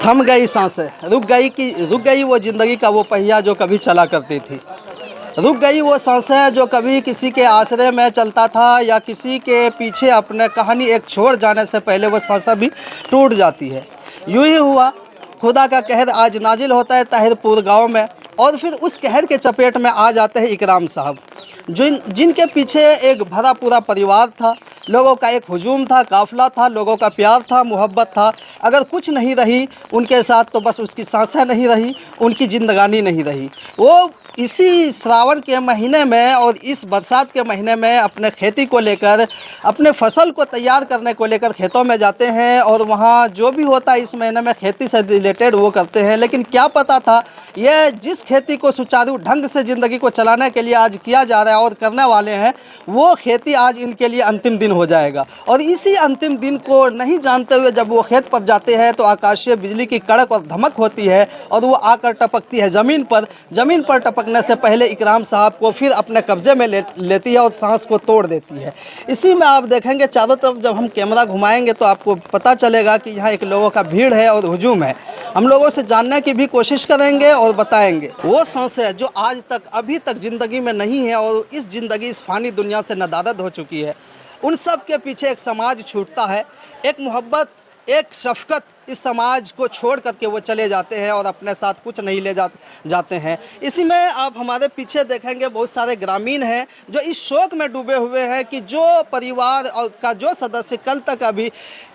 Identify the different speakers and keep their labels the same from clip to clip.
Speaker 1: थम गई सांसें, रुक गई वो ज़िंदगी का वो पहिया जो कभी चला करती थी। रुक गई वो सांसें जो कभी किसी के आसरे में चलता था, या किसी के पीछे अपने कहानी एक छोड़ जाने से पहले वो सांसें भी टूट जाती है। यूँ ही हुआ, खुदा का कहर आज नाजिल होता है ताहिरपुर गांव में, और फिर उस कहर के चपेट में आ जाते हैं इकराम साहब, जिनके पीछे एक भरा पूरा परिवार था, लोगों का एक हुजूम था, काफ़िला था, लोगों का प्यार था, मोहब्बत था। अगर कुछ नहीं रही उनके साथ तो बस उसकी सांसें नहीं रही, उनकी ज़िंदगानी नहीं रही। वो इसी श्रावण के महीने में और इस बरसात के महीने में अपने खेती को लेकर, अपने फसल को तैयार करने को लेकर खेतों में जाते हैं, और वहाँ जो भी होता है इस महीने में खेती से रिलेटेड वो करते हैं। लेकिन क्या पता था, ये जिस खेती को सुचारू ढंग से ज़िंदगी को चलाने के लिए आज किया जा रहा है और करने वाले हैं, वो खेती आज इनके लिए अंतिम दिन हो जाएगा। और इसी अंतिम दिन को नहीं जानते हुए जब वो खेत पर जाते हैं तो आकाशीय बिजली की कड़क और धमक होती है, और वो आकर टपकती है ज़मीन पर टपकने से पहले इकराम साहब को फिर अपने कब्जे में लेती है और सांस को तोड़ देती है। इसी में आप देखेंगे चारों तरफ जब हम कैमरा घुमाएंगे तो आपको पता चलेगा कि यहाँ एक लोगों का भीड़ है और हुजूम है। हम लोगों से जानने की भी कोशिश करेंगे और बताएंगे वो सांसें जो आज तक अभी तक ज़िंदगी में नहीं है और इस ज़िंदगी इस फ़ानी दुनिया से नदारद हो चुकी है। उन सब के पीछे एक समाज छूटता है, एक मोहब्बत, एक शफ़क़त इस समाज को छोड़ करके वो चले जाते हैं और अपने साथ कुछ नहीं ले जाते हैं। इसी में आप हमारे पीछे देखेंगे बहुत सारे ग्रामीण हैं जो इस शोक में डूबे हुए हैं कि जो परिवार और का जो सदस्य कल तक अभी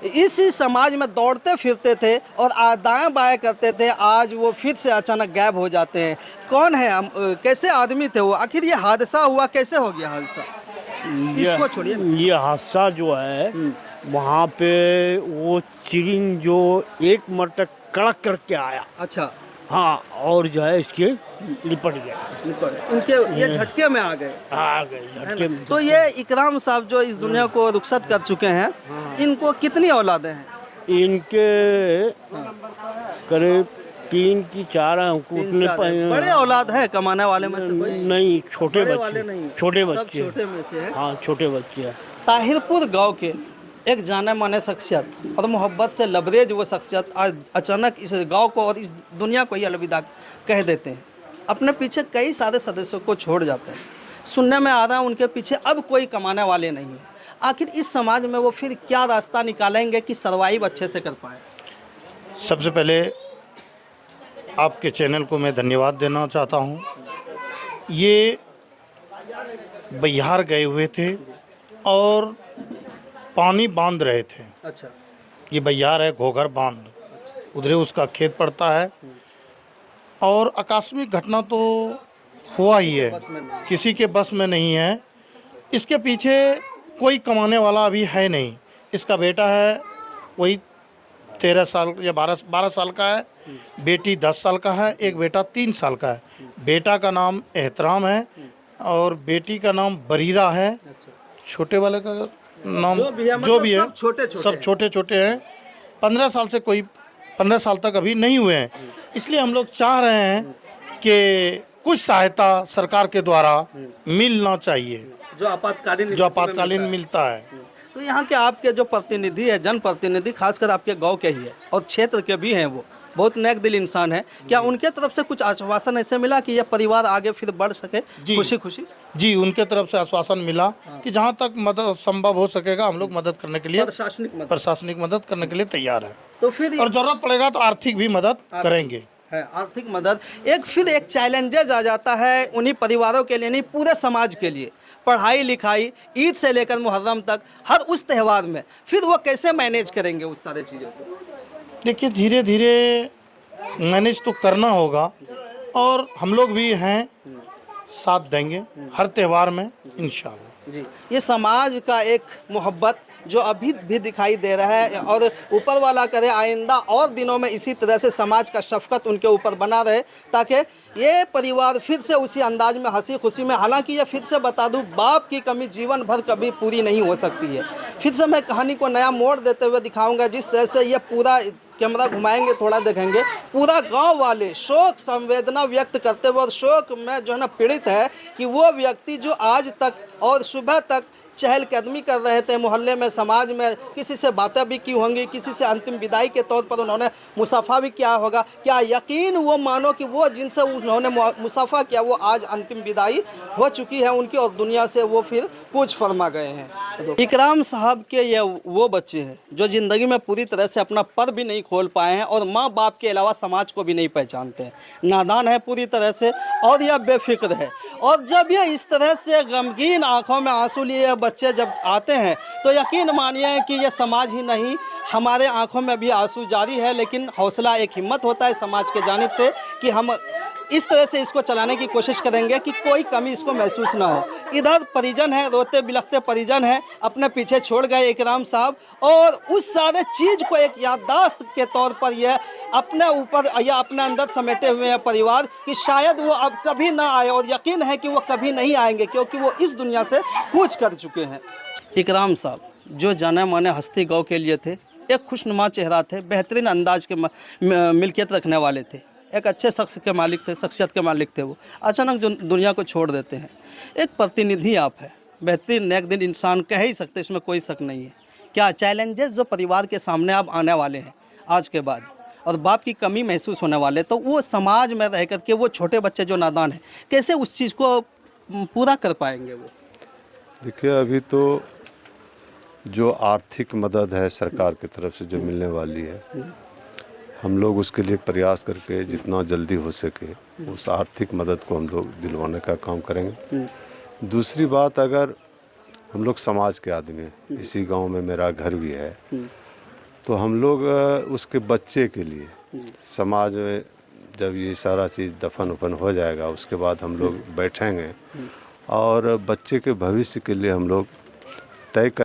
Speaker 1: इसी समाज में दौड़ते फिरते थे और दाएं बाएं करते थे, आज वो फिर से अचानक गायब हो जाते हैं। कौन है, कैसे आदमी थे वो, आखिर ये हादसा हुआ कैसे हो गया हादसा? इसको छोड़िए,
Speaker 2: ये हादसा जो है वहाँ पे वो चिरिंग जो एक मरतक कड़क करके आया।
Speaker 1: अच्छा,
Speaker 2: हाँ, और जो है इसके लिपट गया,
Speaker 1: उनके ये झटके में आ गए
Speaker 2: झटके में।
Speaker 1: तो ये इकराम साहब जो इस दुनिया को रुखसत कर चुके हैं, इनको कितनी औलादें हैं?
Speaker 2: इनके करीब 3 की 4 हैं। उतने
Speaker 1: बड़े औलाद है कमाने वाले में से कोई
Speaker 2: नहीं, छोटे
Speaker 1: बड़े
Speaker 2: बच्चे,
Speaker 1: वाले नहीं,
Speaker 2: छोटे
Speaker 1: सब
Speaker 2: बच्चे,
Speaker 1: छोटे में से है।
Speaker 2: हाँ छोटे बच्चे हैं।
Speaker 1: ताहिरपुर गांव के एक जाने माने शख्सियत और मोहब्बत से लबरेज वो शख्सियत आज अचानक इस गांव को और इस दुनिया को ही अलविदा कह देते हैं। अपने पीछे कई सारे सदस्यों को छोड़ जाते हैं। सुनने में आ रहा है उनके पीछे अब कोई कमाने वाले नहीं हैं। आखिर इस समाज में वो फिर क्या रास्ता निकालेंगे कि सर्वाइव अच्छे से कर पाए?
Speaker 3: सबसे पहले आपके चैनल को मैं धन्यवाद देना चाहता हूँ। ये बिहार गए हुए थे और पानी बांध रहे थे।
Speaker 1: अच्छा,
Speaker 3: ये बिहार है घोघर बांध, उधरे उसका खेत पड़ता है, और आकस्मिक घटना तो हुआ ही है, किसी के बस में नहीं है। इसके पीछे कोई कमाने वाला अभी है नहीं। इसका बेटा है वही 13 साल या 12 साल का है, बेटी 10 साल का है, एक बेटा 3 साल का है। बेटा का नाम एहतराम है और बेटी का नाम बरीरा है। छोटे वाले का नाम जो भी है सब छोटे छोटे हैं। 15 साल से कोई 15 साल तक अभी नहीं हुए हैं। इसलिए हम लोग चाह रहे हैं कि कुछ सहायता सरकार के द्वारा मिलना चाहिए, जो आपातकालीन मिलता है।
Speaker 1: तो यहाँ के आपके जो प्रतिनिधि है, जनप्रतिनिधि, खासकर आपके गांव के ही है और क्षेत्र के भी हैं, वो बहुत नेक दिल इंसान है। क्या उनके तरफ से कुछ आश्वासन ऐसे मिला कि यह परिवार आगे फिर बढ़ सके खुशी खुशी? जी,
Speaker 3: उनके तरफ से आश्वासन मिला कि जहाँ तक मदद संभव हो सकेगा हम लोग मदद करने के लिए, प्रशासनिक मदद करने के लिए तैयार है।
Speaker 1: तो फिर और
Speaker 3: जरूरत पड़ेगा तो आर्थिक भी मदद करेंगे।
Speaker 1: है आर्थिक मदद एक चैलेंजेस आ जाता है उन्हीं परिवारों के लिए, नहीं पूरे समाज के लिए। पढ़ाई लिखाई, ईद से लेकर मुहर्रम तक, हर उस त्यौहार में फिर वो कैसे मैनेज करेंगे उस सारे चीज़ों को? देखिए,
Speaker 3: धीरे धीरे मैनेज तो करना होगा और हम लोग भी हैं, साथ देंगे हर त्यौहार में इंशाअल्लाह।
Speaker 1: जी, ये समाज का एक मोहब्बत जो अभी भी दिखाई दे रहा है, और ऊपर वाला करे आइंदा और दिनों में इसी तरह से समाज का शफ़क़त उनके ऊपर बना रहे, ताकि ये परिवार फिर से उसी अंदाज में हंसी खुशी में, हालांकि ये फिर से बता दूं, बाप की कमी जीवन भर कभी पूरी नहीं हो सकती है। फिर से मैं कहानी को नया मोड़ देते हुए दिखाऊंगा, जिस तरह से ये पूरा कैमरा घुमाएंगे, थोड़ा देखेंगे, पूरा गांव वाले शोक संवेदना व्यक्त करते हुए और शोक में जो है ना पीड़ित है कि वो व्यक्ति जो आज तक और सुबह तक चहलकदमी कर रहे थे मोहल्ले में, समाज में, किसी से बातें भी की होंगी, किसी से अंतिम विदाई के तौर पर उन्होंने मुसाफा भी किया होगा। क्या यकीन वो मानो कि वो जिनसे उन्होंने मुसाफा किया वो आज अंतिम विदाई हो चुकी है उनकी और दुनिया से वो फिर कूच फरमा गए हैं। इकराम साहब के ये वो बच्चे हैं जो ज़िंदगी में पूरी तरह से अपना पर भी नहीं खोल पाए हैं और माँ बाप के अलावा समाज को भी नहीं पहचानते हैं, नादान है पूरी तरह से और यह बेफिक्र है। और जब ये इस तरह से गमगीन आंखों में आंसू लिए बच्चे जब आते हैं तो यकीन मानिए कि ये समाज ही नहीं, हमारे आंखों में भी आंसू जारी है, लेकिन हौसला एक हिम्मत होता है समाज के जानिब से कि हम इस तरह से इसको चलाने की कोशिश करेंगे कि कोई कमी इसको महसूस ना हो। इधर परिजन है, रोते बिलखते परिजन है, अपने पीछे छोड़ गए इकराम साहब, और उस सारे चीज़ को एक याददाश्त के तौर पर यह अपने ऊपर या अपने अंदर समेटे हुए हैं परिवार कि शायद वो अब कभी ना आए, और यकीन है कि वो कभी नहीं आएंगे क्योंकि वो इस दुनिया से कूच कर चुके हैं। इकराम साहब जो जाने माने हस्ती गाँव के लिए थे, एक खुशनुमा चेहरा थे, बेहतरीन अंदाज के मिल्कियत रखने वाले थे, एक अच्छे शख्स के मालिक थे, शख्सियत के मालिक थे। वो अचानक जो दुनिया को छोड़ देते हैं। एक प्रतिनिधि आप है, बेहतरीन नेक दिन इंसान कह ही सकते, इसमें कोई शक नहीं है। क्या चैलेंजेस जो परिवार के सामने आप आने वाले हैं आज के बाद और बाप की कमी महसूस होने वाले, तो वो समाज में रह करके वो छोटे बच्चे जो नादान हैं कैसे उस चीज़ को पूरा कर पाएंगे? वो
Speaker 4: देखिए, अभी तो जो आर्थिक मदद है सरकार की तरफ से जो मिलने वाली है, हम लोग उसके लिए प्रयास करके जितना जल्दी हो सके उस आर्थिक मदद को हम लोग दिलवाने का काम करेंगे। दूसरी बात, अगर हम लोग समाज के आदमी हैं, इसी गांव में मेरा घर भी है, तो हम लोग उसके बच्चे के लिए समाज में जब ये सारा चीज़ दफन उफन हो जाएगा उसके बाद हम लोग बैठेंगे और बच्चे के भविष्य के लिए हम लोग तय कर